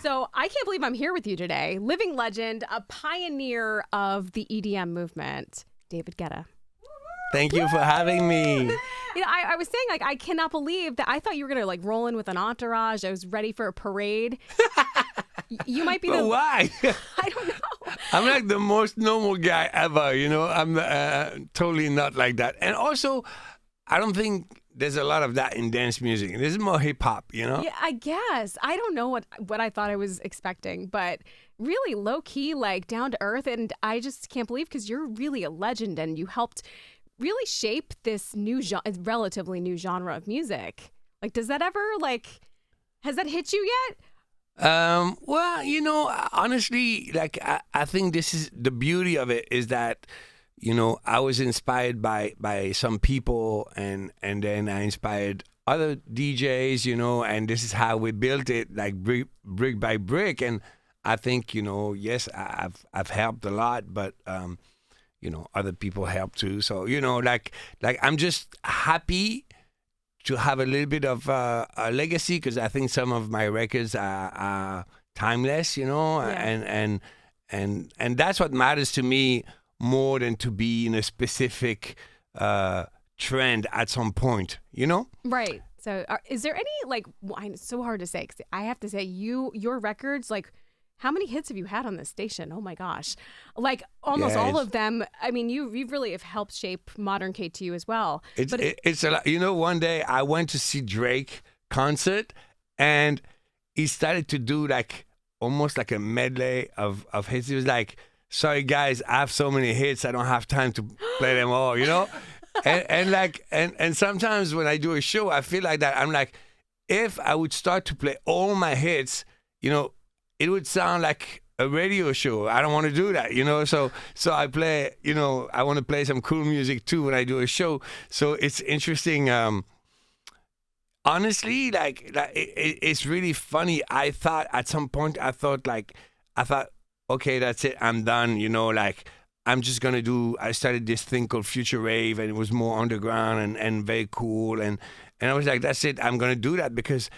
So I can't believe I'm here with you today. Living legend, a pioneer of the EDM movement, David Guetta. Thank you for having me. You know, I was saying, like, I cannot believe that I thought you were going to, like, roll in with an entourage. I was ready for a parade. You might be But why? I don't know. I'm like the most normal guy ever, you know. I'm totally not like that. And also, I don't think there's a lot of that in dance music. This is more hip hop, you know? Yeah, I guess. I don't know what I thought I was expecting, but really low key, like down to earth. And I just can't believe, because you're really a legend and you helped really shape this relatively new genre of music. Like, does that ever, like, has that hit you yet? Well, you know, honestly, like, I think this is the beauty of it, is that, you know, I was inspired by some people, and then I inspired other DJs, you know, and this is how we built it, like brick by brick. And I think, you know, yes, I've helped a lot, but you know, other people help too. So, you know, like I'm just happy to have a little bit of a legacy, because I think some of my records are timeless, you know, Yeah. and that's what matters to me more than to be in a specific trend at some point, you know? Right. So is there any, like, it's so hard to say, because I have to say, your records, like, how many hits have you had on this station? Oh my gosh. Like, almost all of them. I mean, you really have helped shape modern KTU as well. It's a lot. You know, one day I went to see Drake concert, and he started to do like almost like a medley of hits. He was like, sorry guys, I have so many hits, I don't have time to play them all, you know? and sometimes when I do a show, I feel like that. I'm like, if I would start to play all my hits, you know, it would sound like a radio show. I don't want to do that, you know? So I play, you know, I want to play some cool music too when I do a show. So it's interesting. Honestly, like it's really funny. I thought at some point, I thought, okay, that's it, I'm done, you know, like I'm just going to I started this thing called Future Rave, and it was more underground and very cool. And I was like, that's it, I'm going to do that, because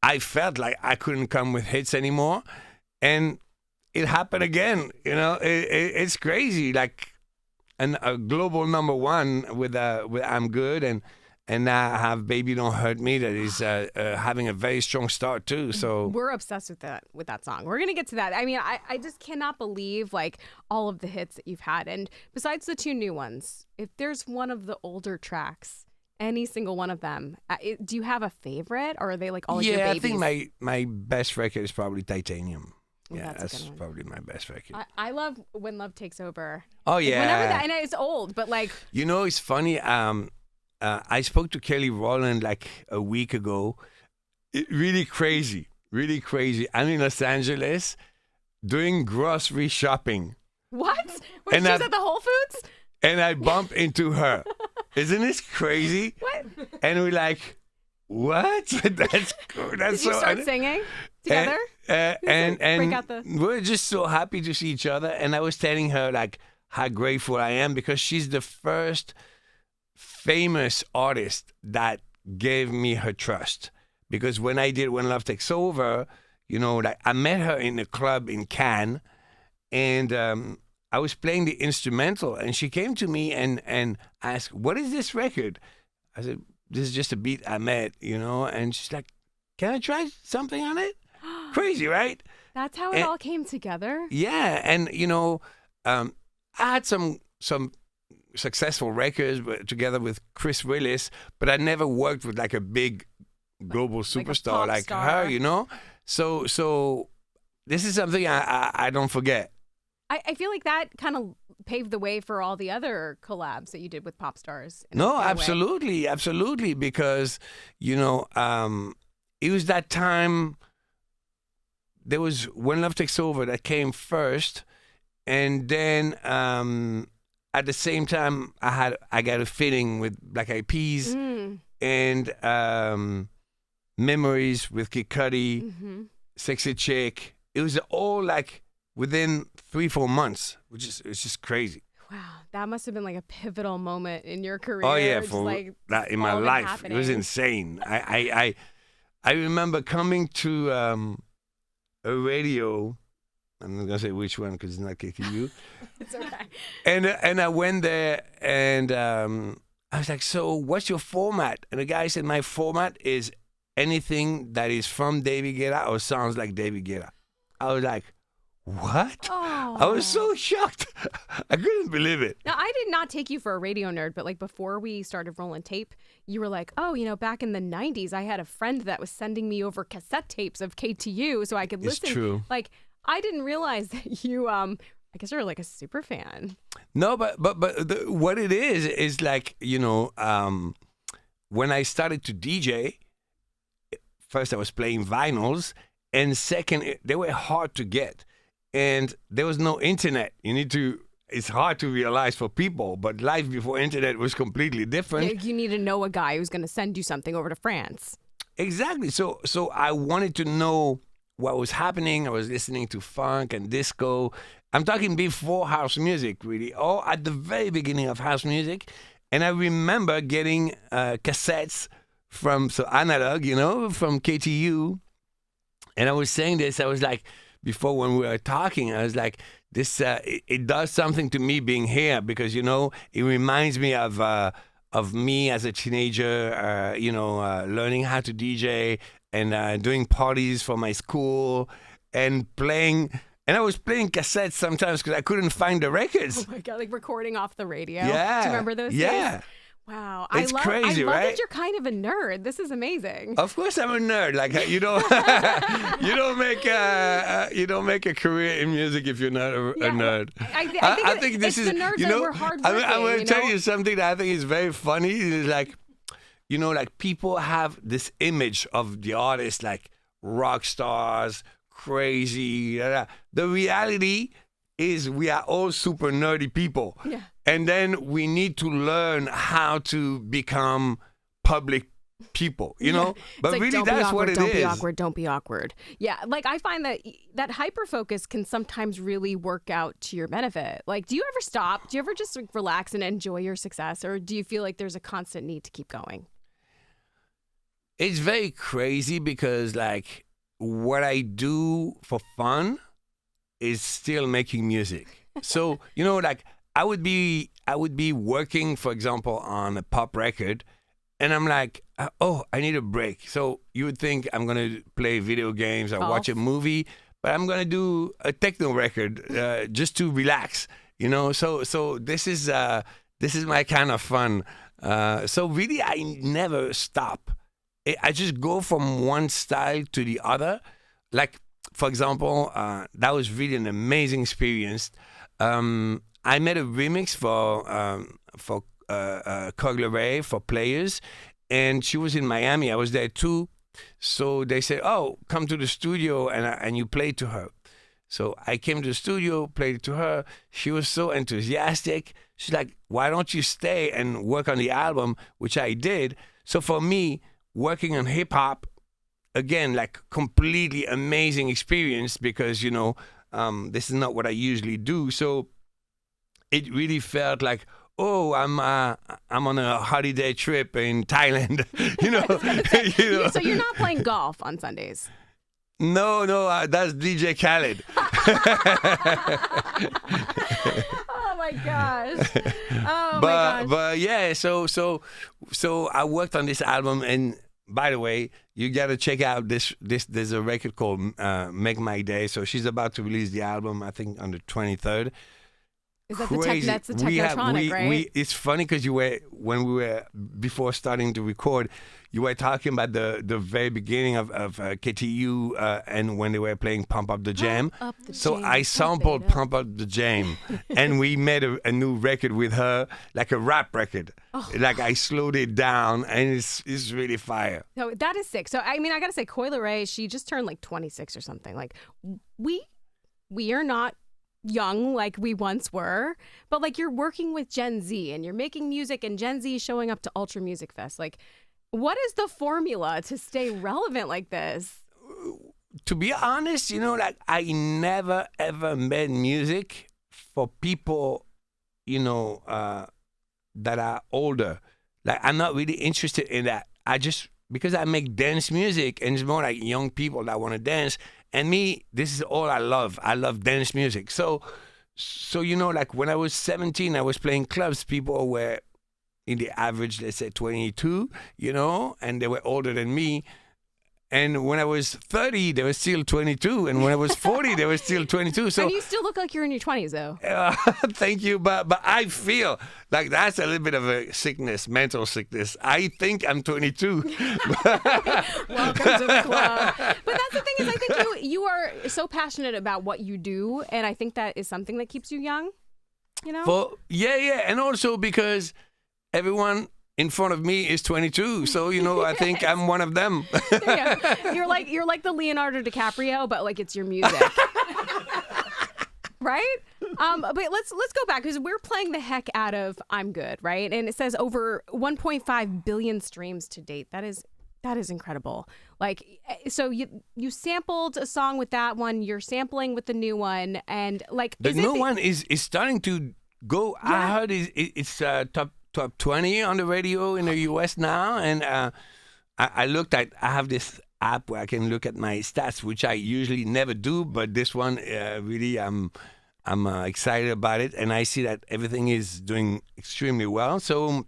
I felt like I couldn't come with hits anymore. And it happened again, you know, it's crazy. Like, a global number one with I'm Good, and now I have Baby Don't Hurt Me, that is having a very strong start too. So we're obsessed with that song. We're gonna get to that. I mean, I just cannot believe, like, all of the hits that you've had. And besides the two new ones, if there's one of the older tracks, any single one of them, do you have a favorite, or are they like all your babies? I think my best record is probably Titanium. Oh, yeah, that's probably my best record. I love When Love Takes Over. Oh yeah, whenever and it's old, but like, you know, it's funny. I spoke to Kelly Rowland like a week ago. Really crazy. I'm in Los Angeles doing grocery shopping. What? When she was at the Whole Foods? And I bump into her. Isn't this crazy? What? And we're like, what? That's cool. That's Did you start singing together? And we're just so happy to see each other. And I was telling her like how grateful I am, because she's the first famous artist that gave me her trust. Because when I did When Love Takes Over, you know, like I met her in a club in Cannes, and I was playing the instrumental, and she came to me and asked, what is this record? I said, this is just a beat I made, you know? And she's like, can I try something on it? Crazy, right? That's how it all came together. Yeah, and, you know, I had some successful records together with Chris Willis, but I never worked with like a big global superstar like her, you know? So this is something I don't forget. I feel like that kind of paved the way for all the other collabs that you did with pop stars. No, absolutely, because, you know, it was that time. There was When Love Takes Over that came first, and then at the same time I got a fitting with Black Eyed Peas and Memories with Kid Cudi, Sexy Chick. It was all like within 3-4 months, it's just crazy. Wow, that must have been like a pivotal moment in your career. Oh yeah, just for like that in my life, it was insane. I remember coming to a radio. I'm not gonna say which one because it's not KTU. It's okay. And I went there and I was like, so what's your format? And the guy said, my format is anything that is from David Guetta or sounds like David Guetta. I was like, what? Oh. I was so shocked. I couldn't believe it. Now, I did not take you for a radio nerd, but like before we started rolling tape, you were like, oh, back in the 90s, I had a friend that was sending me over cassette tapes of KTU so I could listen. It's true. Like, I didn't realize that you, I guess you're like a super fan. No, but what it is like, when I started to DJ, first I was playing vinyls, and second, they were hard to get. And there was no internet. It's hard to realize for people, but life before internet was completely different. Yeah, you need to know a guy who's going to send you something over to France. Exactly. So I wanted to know what was happening. I was listening to funk and disco. I'm talking before house music, really, or at the very beginning of house music. And I remember getting cassettes from analog, from KTU. And I was saying this. I was like, before when we were talking, I was like, this it does something to me being here because it reminds me of me as a teenager, learning how to DJ and doing parties for my school and playing. And I was playing cassettes sometimes because I couldn't find the records. Oh my God, like recording off the radio. Yeah. Do you remember those Yeah. days? Wow. It's crazy, I love right? that you're kind of a nerd. This is amazing. Of course, I'm a nerd. Like you don't, you don't make a career in music if you're not a nerd. I think this is the nerds that were hardworking. I'm going to tell you something that I think is very funny. It's like, like people have this image of the artist like rock stars, crazy. The reality is we are all super nerdy people. Yeah. And then we need to learn how to become public people, But like, really, that's what it is. Don't be awkward. Don't be awkward. Yeah, like I find that hyper focus can sometimes really work out to your benefit. Like, do you ever stop? Do you ever just like, relax and enjoy your success, or do you feel like there's a constant need to keep going? It's very crazy because like what I do for fun is still making music. So like. I would be working, for example, on a pop record, and I'm like, oh, I need a break. So you would think I'm gonna play video games or watch a movie, but I'm gonna do a techno record just to relax, So this is my kind of fun. So really, I never stop. I just go from one style to the other. Like for example, that was really an amazing experience. I made a remix for Cogle for Players, and she was in Miami. I was there too. So they said, oh, come to the studio and you play to her. So I came to the studio, played it to her. She was so enthusiastic. She's like, why don't you stay and work on the album, which I did. So for me, working on hip hop, again, like completely amazing experience because, this is not what I usually do. So it really felt like, oh, I'm on a holiday trip in Thailand, So you're not playing golf on Sundays? No, that's DJ Khaled. Oh my gosh! Oh my gosh! But yeah, so I worked on this album, and by the way, you gotta check out this. There's a record called "Make My Day." So she's about to release the album, I think, on the 23rd. Is that that's the Technotronic, right? It's funny because before starting to record, you were talking about the very beginning of KTU and when they were playing Pump Up the Jam. I sampled Pump Up the Jam and we made a new record with her, like a rap record. Oh. Like I slowed it down and it's really fire. No, that is sick. So I mean, I gotta say, Coyle Ray, she just turned like 26 or something. Like we are not young like we once were, but like you're working with Gen Z and you're making music and Gen Z is showing up to Ultra Music Fest. Like, what is the formula to stay relevant like this? To be honest, like I never ever made music for people, that are older. Like I'm not really interested in that. I just because I make dance music, and it's more like young people that want to dance. And me, this is all I love. I love dance music. So like when I was 17, I was playing clubs. People were in the average, let's say 22, and they were older than me. And when I was 30, they were still 22. And when I was 40, they were still 22. So and you still look like you're in your 20s, though. Thank you. But I feel like that's a little bit of a sickness, mental sickness. I think I'm 22. Welcome to the club. But that's the thing is, I think you are so passionate about what you do. And I think that is something that keeps you young, Yeah. And also because everyone in front of me is 22, so I think I'm one of them. Yeah. You're like the Leonardo DiCaprio, but like it's your music, right? But let's go back because we're playing the heck out of "I'm Good," right? And it says over 1.5 billion streams to date. That is incredible. Like, so you sampled a song with that one, you're sampling with the new one, and like the new one is starting to go. Yeah. I heard it's top 20 on the radio in the US now, and I have this app where I can look at my stats, which I usually never do, but this one really I'm excited about it, and I see that everything is doing extremely well. So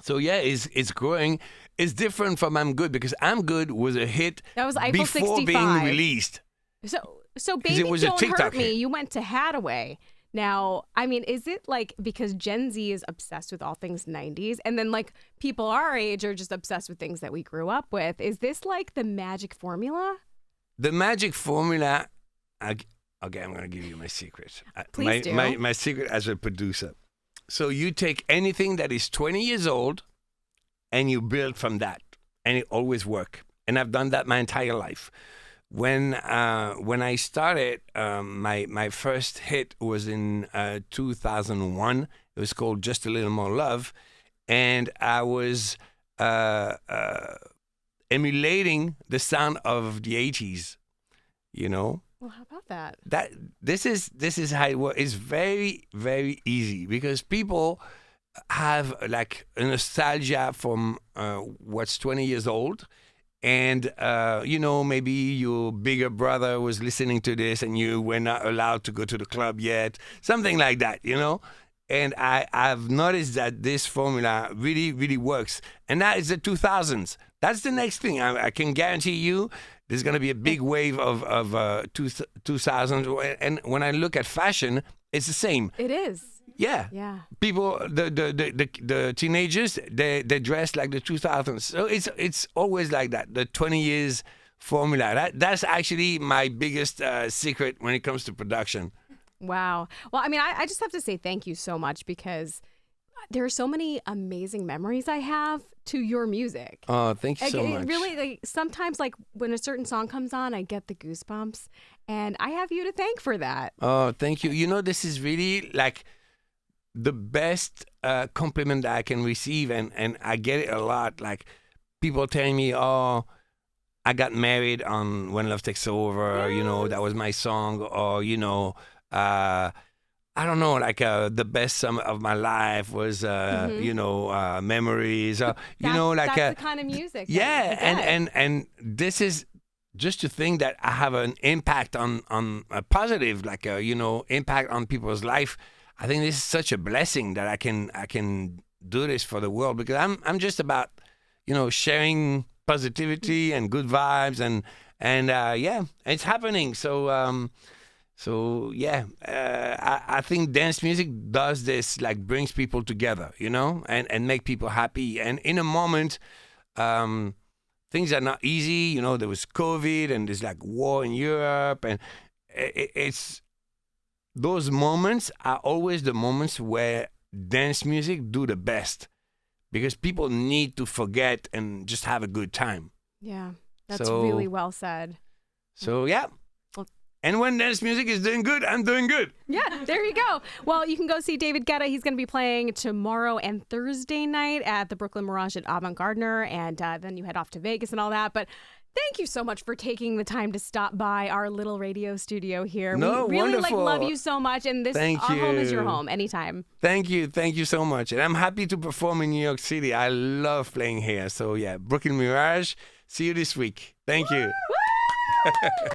yeah, it's growing. It's different from "I'm Good" because "I'm Good" was a hit that was Eiffel before 65. being released. So "Baby Don't Hurt Me," you went to Hadaway. Now, I mean, is it like because Gen Z is obsessed with all things 90s and then like people our age are just obsessed with things that we grew up with? Is this like the magic formula? The magic formula, okay, I'm going to give you my secret. Please do. My secret as a producer. So you take anything that is 20 years old and you build from that, and it always works. And I've done that my entire life. When I started, my first hit was in 2001. It was called "Just a Little More Love," and I was emulating the sound of the 80s. Well, how about that? This is how it works. It's very, very easy because people have like a nostalgia from what's 20 years old. And, maybe your bigger brother was listening to this and you were not allowed to go to the club yet, something like that, And I've noticed that this formula really, really works. And that is the 2000s. That's the next thing. I can guarantee you there's going to be a big wave of 2000s. And when I look at fashion, it's the same. It is. Yeah. People, the teenagers, they dress like the 2000s. So it's always like that. The 20 years formula. That's actually my biggest secret when it comes to production. Wow. Well, I mean, I just have to say thank you so much because there are so many amazing memories I have to your music. Oh, thank you so much. Really, sometimes like when a certain song comes on, I get the goosebumps, and I have you to thank for that. Oh, thank you. This is really like the best compliment that I can receive, and I get it a lot. Like people telling me, "Oh, I got married on When Love Takes Over." Yes. That was my song, or I don't know, like the best summer of my life was, Memories. Or, that's the kind of music. Yeah, and this is just to think that I have an impact on a positive, like impact on people's life. I think this is such a blessing that I can do this for the world because I'm just about sharing positivity and good vibes and it's happening. I think dance music does this, like brings people together, and make people happy. And in a moment, things are not easy. There was COVID and there's like war in Europe, and it's those moments are always the moments where dance music do the best because people need to forget and just have a good time. Yeah, that's really well said. So, yeah. And when dance music is doing good, I'm doing good. Yeah, there you go. Well, you can go see David Guetta. He's going to be playing tomorrow and Thursday night at the Brooklyn Mirage at Avant Gardner. And then you head off to Vegas and all that. But Thank you so much for taking the time to stop by our little radio studio here. No, we really wonderful. love you so much, and Thank our home is your you. home anytime. Thank you so much. And I'm happy to perform in New York City. I love playing here. So yeah, Brooklyn Mirage. See you this week. Thank you.